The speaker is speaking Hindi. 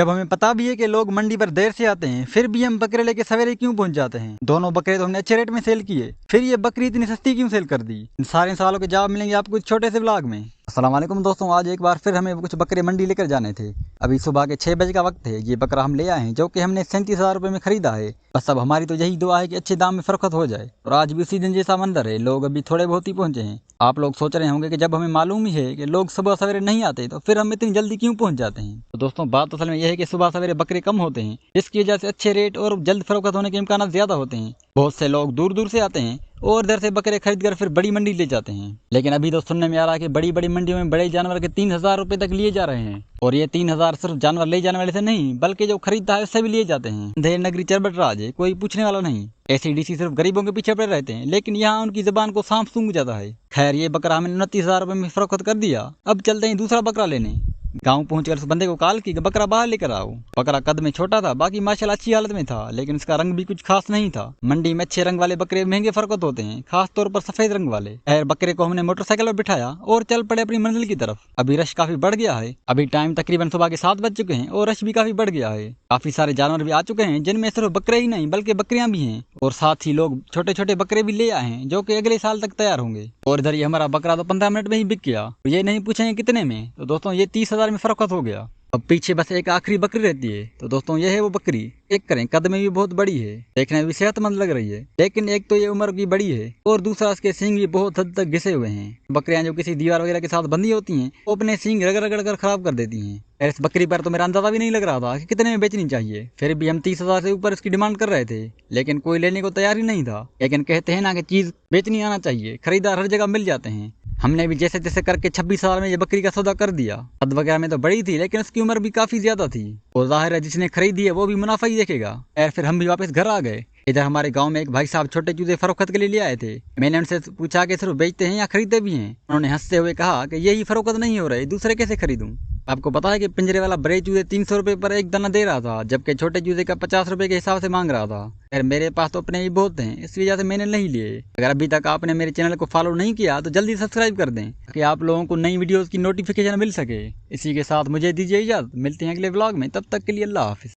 जब हमें पता भी है कि लोग मंडी पर देर से आते हैं, फिर भी हम बकरे लेके सवेरे क्यों पहुंच जाते हैं। दोनों बकरे तो हमने अच्छे रेट में सेल किए, फिर ये बकरी इतनी सस्ती क्यों सेल कर दी। इन सारे सवालों के जवाब मिलेंगे आपको इस छोटे से व्लॉग में। अस्सलाम वालेकुम दोस्तों, आज एक बार फिर हमें कुछ बकरे मंडी लेकर जाने थे। अभी सुबह के 6 बजे का वक्त है। ये बकरा हम ले आए हैं जो कि हमने 37,000 रुपए में खरीदा है। बस अब हमारी तो यही दुआ है कि अच्छे दाम में फरोख्त हो जाए। और आज भी उसी दिन जैसा मंजर है, लोग अभी थोड़े बहुत ही पहुंचे हैं। आप लोग सोच रहे होंगे कि जब हमें मालूम ही है कि लोग सुबह सवेरे नहीं आते तो फिर हम इतनी जल्दी क्यों पहुंच जाते हैं। तो दोस्तों बात असल में यह है कि सुबह सवेरे बकरे कम होते हैं, जिसकी वजह से अच्छे रेट और जल्द फरोख्त होने के इम्कान ज्यादा होते हैं। बहुत से लोग दूर दूर से आते हैं और इधर से बकरे खरीद कर फिर बड़ी मंडी ले जाते हैं। लेकिन अभी तो सुनने में आ रहा है कि बड़ी बड़ी मंडियों में बड़े जानवर के 3,000 रुपए तक लिए जा रहे हैं। और ये 3,000 सिर्फ जानवर ले जाने वाले से नहीं, बल्कि जो खरीदता है उससे भी लिए जाते हैं। अंधेर नगरी चरबट राज है, कोई पूछने वाला नहीं। एसीडीसी सिर्फ गरीबों के पीछे पड़े रहते हैं, लेकिन यहाँ उनकी जबान को सांप सूंघ जाता है। खैर, ये बकरा हमने 29,000 रुपए में फरोख्त कर दिया। अब चलते हैं दूसरा बकरा लेने। गांव पहुंचकर उस बंदे को कॉल की बकरा बाहर लेकर आओ। बकरा कद में छोटा था, बाकी माशाल्लाह अच्छी हालत में था, लेकिन उसका रंग भी कुछ खास नहीं था। मंडी में अच्छे रंग वाले बकरे महंगे फरोख्त होते हैं, खास तौर पर सफेद रंग वाले। खैर, बकरे को हमने मोटरसाइकिल पर बिठाया और चल पड़े अपनी मंजिल की तरफ। अभी रश काफी बढ़ गया है। अभी टाइम तकरीबन सुबह के 7 बज चुके हैं और रश भी काफी बढ़ गया है। काफी सारे जानवर भी आ चुके हैं, जिनमें सिर्फ बकरे ही नहीं बल्कि बकरियां भी हैं। और साथ ही लोग छोटे छोटे बकरे भी ले आए हैं जो कि अगले साल तक तैयार होंगे। और इधर ये हमारा बकरा तो 15 मिनट में ही बिक गया। ये नहीं पूछेंगे कितने में, तो दोस्तों ये 30,000 में फरोख्त हो गया। अब पीछे बस एक आखिरी बकरी रहती है। तो दोस्तों ये है वो बकरी। चेक करें, कद में भी बहुत बड़ी है, देखने में भी सेहतमंद लग रही है। लेकिन एक तो ये उम्र की बड़ी है और दूसरा इसके सींग भी बहुत हद तक घिसे हुए हैं। बकरियां जो किसी दीवार वगैरह के साथ बंधी होती हैं, वो अपने सींग रगड़ रगड़ कर खराब कर देती हैं। इस बकरी पर तो मेरा अंदाजा भी नहीं लग रहा था कि कितने में बेचनी चाहिए। फिर भी हम 30,000 से ऊपर इसकी डिमांड कर रहे थे, लेकिन कोई लेने को तैयार ही नहीं था। लेकिन कहते हैं ना कि चीज बेचनी आना चाहिए, खरीदार हर जगह मिल जाते हैं। हमने भी जैसे तैसे करके 26,000 में ये बकरी का सौदा कर दिया। कद वगैरह में तो बड़ी थी, लेकिन उसकी उम्र भी काफी ज्यादा थी। और जाहिर है जिसने खरीदी है वो भी मुनाफा ही देखेगा। फिर हम भी वापस घर आ गए। इधर हमारे गांव में एक भाई साहब छोटे चूजे फरोख्त के लिए ले आए थे। मैंने उनसे पूछा कि सिर्फ बेचते हैं या खरीदते भी हैं। उन्होंने हंसते हुए कहा कि यही फरोख्त नहीं हो रहे, दूसरे कैसे खरीदूं। आपको पता है कि पिंजरे वाला बड़े चूजे 300 रुपए पर एक दाना दे रहा था, जबकि छोटे चूजे का 50 रुपए के हिसाब से मांग रहा था। खैर, मेरे पास तो अपने ही बहुत हैं, इस वजह से मैंने नहीं लिए। अगर अभी तक आपने मेरे चैनल को फॉलो नहीं किया तो जल्दी सब्सक्राइब कर दें, ताकि आप लोगों को नई वीडियोस की नोटिफिकेशन मिल सके। इसी के साथ मुझे दीजिए इजाजत, मिलते हैं अगले व्लॉग में। तब तक के लिए अल्लाह हाफिज।